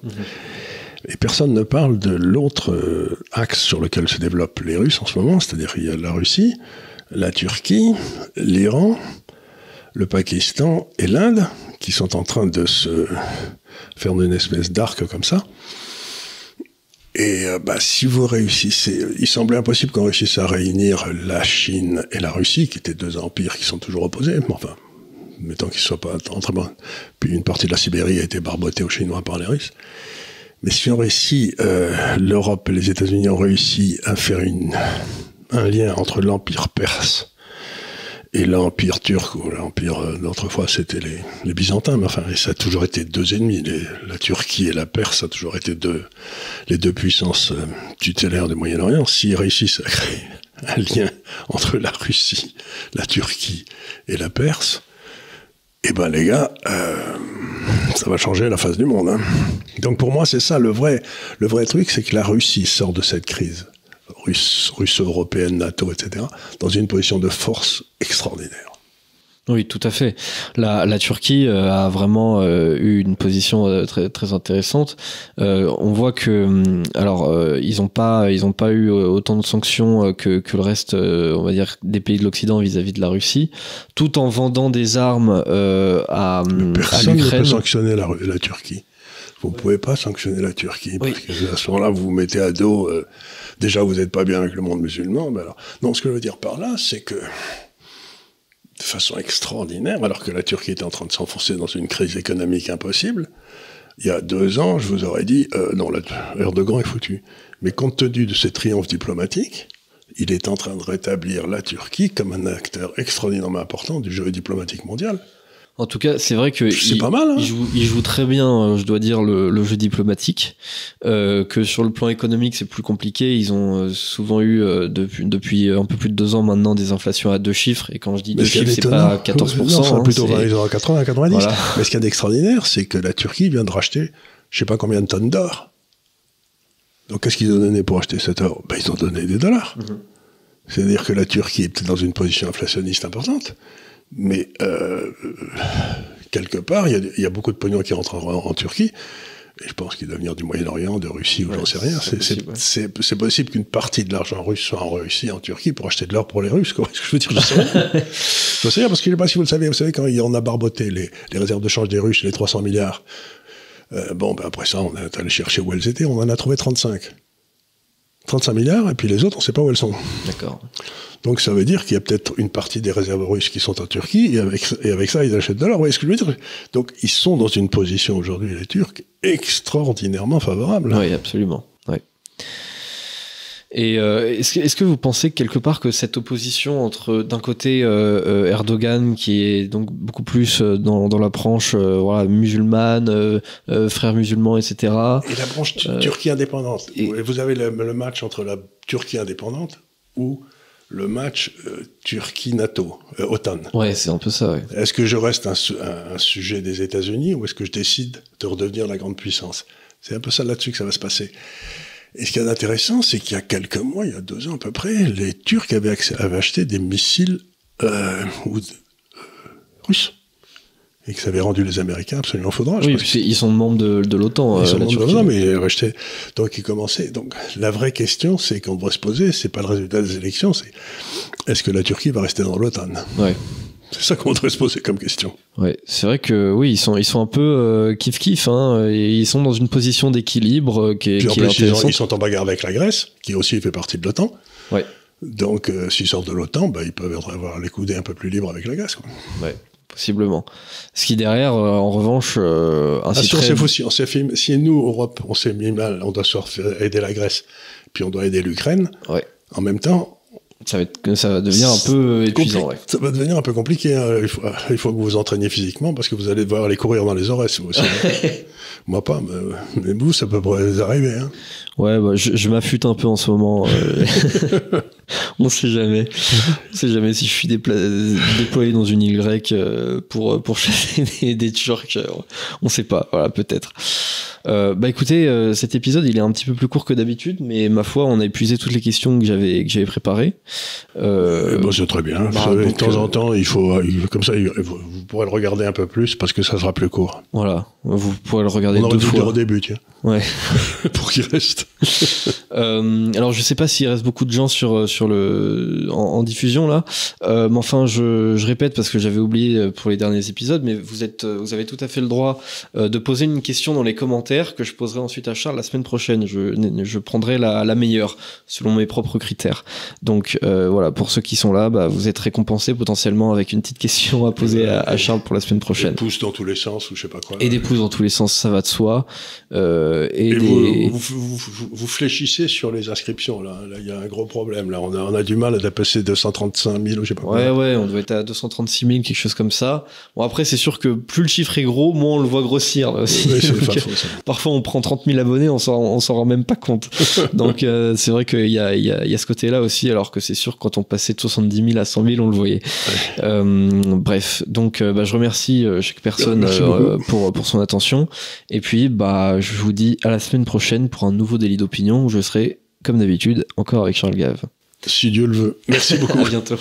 et personne ne parle de l'autre axe sur lequel se développent les Russes en ce moment, c'est-à-dire il y a la Russie, la Turquie, l'Iran, le Pakistan et l'Inde, qui sont en train de se faire une espèce d'arc comme ça. Et si vous réussissez, il semblait impossible qu'on réussisse à réunir la Chine et la Russie, qui étaient deux empires qui sont toujours opposés, mais enfin, mettons qu'ils ne soient pas très bons. Puis une partie de la Sibérie a été barbotée aux Chinois par les Russes. Mais si on réussit, l'Europe et les États-Unis ont réussi à faire un lien entre l'empire perse et l'empire turc, ou l'empire d'autrefois c'était les Byzantins, mais enfin ça a toujours été deux ennemis, la Turquie et la Perse, ça a toujours été les deux puissances tutélaires du Moyen-Orient. S'ils réussissent à créer un lien entre la Russie, la Turquie et la Perse, les gars, ça va changer la face du monde. Hein. Donc pour moi c'est ça le vrai truc, c'est que la Russie sort de cette crise russo-européenne, NATO, etc., dans une position de force extraordinaire. Oui, tout à fait. La Turquie a vraiment eu une position très très intéressante. On voit que ils ont pas eu autant de sanctions que le reste, on va dire, des pays de l'Occident vis-à-vis de la Russie, tout en vendant des armes à l'Ukraine. Personne ne peut sanctionner la Turquie. Vous ne pouvez pas sanctionner la Turquie, parce qu'à ce moment-là, vous vous mettez à dos. Déjà, vous n'êtes pas bien avec le monde musulman. Mais alors, non, ce que je veux dire par là, c'est que, de façon extraordinaire, alors que la Turquie était en train de s'enfoncer dans une crise économique impossible, il y a 2 ans, je vous aurais dit, non, Erdogan est foutu. Mais compte tenu de ses triomphes diplomatiques, il est en train de rétablir la Turquie comme un acteur extraordinairement important du jeu diplomatique mondial. En tout cas, c'est vrai que pas mal, hein. il joue très bien, je dois dire, le jeu diplomatique. Que sur le plan économique, c'est plus compliqué. Ils ont souvent eu depuis un peu plus de 2 ans maintenant des inflations à 2 chiffres. Et quand je dis 2 chiffres, c'est pas 14%. Non, plutôt ils auront 80, 90. Voilà. Mais ce qu'il y a d'extraordinaire, c'est que la Turquie vient de racheter, je sais pas combien de tonnes d'or. Donc qu'est-ce qu'ils ont donné pour acheter cet or ? Ils ont donné des dollars. C'est-à-dire que la Turquie est peut-être dans une position inflationniste importante. Mais quelque part, il y a beaucoup de pognon qui rentre en Turquie, et je pense qu'il doit venir du Moyen-Orient, de Russie, ou j'en sais rien. C'est possible qu'une partie de l'argent russe soit en Russie, en Turquie, pour acheter de l'or pour les Russes. Qu'est-ce que je veux dire ? Je sais rien. Je sais rien, parce que je ne sais pas si vous le savez, quand on a barboté les réserves de change des Russes, les 300 milliards, après ça, on est allé chercher où elles étaient, on en a trouvé 35. 35 milliards, et puis les autres, on ne sait pas où elles sont. D'accord. Donc ça veut dire qu'il y a peut-être une partie des réserves russes qui sont en Turquie, et avec ça, ils achètent de l'or. Vous voyez ce que je veux dire ? Donc ils sont dans une position aujourd'hui, les Turcs, extraordinairement favorable. Oui, absolument. Ouais. Et est-ce que vous pensez quelque part que cette opposition entre, d'un côté, Erdogan, qui est donc beaucoup plus dans la branche musulmane, frères musulmans, etc. Et la branche Turquie indépendante. Vous avez le match entre la Turquie indépendante ou le match Turquie-NATO, OTAN. Ouais, c'est un peu ça, ouais. Est-ce que je reste un sujet des États-Unis ou est-ce que je décide de redevenir la grande puissance ? C'est un peu ça là-dessus que ça va se passer. Et ce qui est intéressant, c'est qu'il y a quelques mois, il y a 2 ans à peu près, les Turcs avaient acheté des missiles russes. et que ça avait rendu les Américains absolument faudrages. Oui, ils sont membres de l'OTAN. Ils sont membres de l'OTAN, mais donc ils commençaient. Donc la vraie question, c'est qu'on devrait se poser, c'est pas le résultat des élections, c'est est-ce que la Turquie va rester dans l'OTAN? Ouais. C'est ça qu'on devrait se poser comme question. Ouais, c'est vrai que oui, ils sont un peu kiff-kiff, hein, et ils sont dans une position d'équilibre qui est intéressante. Ils sont en bagarre avec la Grèce, qui aussi fait partie de l'OTAN. Ouais. Donc s'ils sortent de l'OTAN, ils peuvent avoir les coudées un peu plus libres avec la Grèce, quoi. Ouais. Possiblement. Ce qui derrière, en revanche, si nous, Europe, on s'est mis mal, on doit aider la Grèce, puis on doit aider l'Ukraine, ouais. En même temps, ça va devenir un peu épuisant. Ouais. Ça va devenir un peu compliqué. Hein. Il faut que vous vous entraîniez physiquement parce que vous allez devoir aller courir dans les Aurès. Moi pas, mais vous, ça peut vous arriver. Hein. Ouais, je m'affûte un peu en ce moment. On sait jamais. On sait jamais si je suis déployé dans une île grecque pour chasser des Turcs. On sait pas. Voilà, peut-être. Écoutez, cet épisode il est un petit peu plus court que d'habitude, mais ma foi, on a épuisé toutes les questions que j'avais préparées. C'est très bien. De temps en temps, il faut comme ça, vous pourrez le regarder un peu plus parce que ça sera plus court. Voilà, vous pourrez le regarder deux fois. On aurait dû le dire au début, tiens. Ouais. Pour qu'il reste. Alors je sais pas s'il reste beaucoup de gens en diffusion là, mais enfin je répète parce que j'avais oublié pour les derniers épisodes, mais vous avez tout à fait le droit de poser une question dans les commentaires que je poserai ensuite à Charles la semaine prochaine. Je prendrai la meilleure selon mes propres critères. Donc voilà, pour ceux qui sont là, vous êtes récompensés potentiellement avec une petite question à poser à Charles pour la semaine prochaine. Des pouces dans tous les sens ou je sais pas quoi. Et des pouces dans tous les sens, ça va de soi. Vous fléchissez sur les inscriptions là. Il y a un gros problème là. On a du mal à dépasser 235 000 ou je sais pas quoi. Ouais, on doit être à 236 000, quelque chose comme ça. Bon, après, c'est sûr que plus le chiffre est gros, moins on le voit grossir là aussi. Oui, c'est pas faux, ça. Parfois, on prend 30 000 abonnés, on s'en rend même pas compte. Donc, c'est vrai qu'il y a ce côté-là aussi, alors que c'est sûr que quand on passait de 70 000 à 100 000, on le voyait. Ouais. Bref, donc je remercie chaque personne pour son attention. Et puis, je vous dis à la semaine prochaine pour un nouveau délit d'opinion où je serai, comme d'habitude, encore avec Charles Gave. Si Dieu le veut. Merci beaucoup. À bientôt.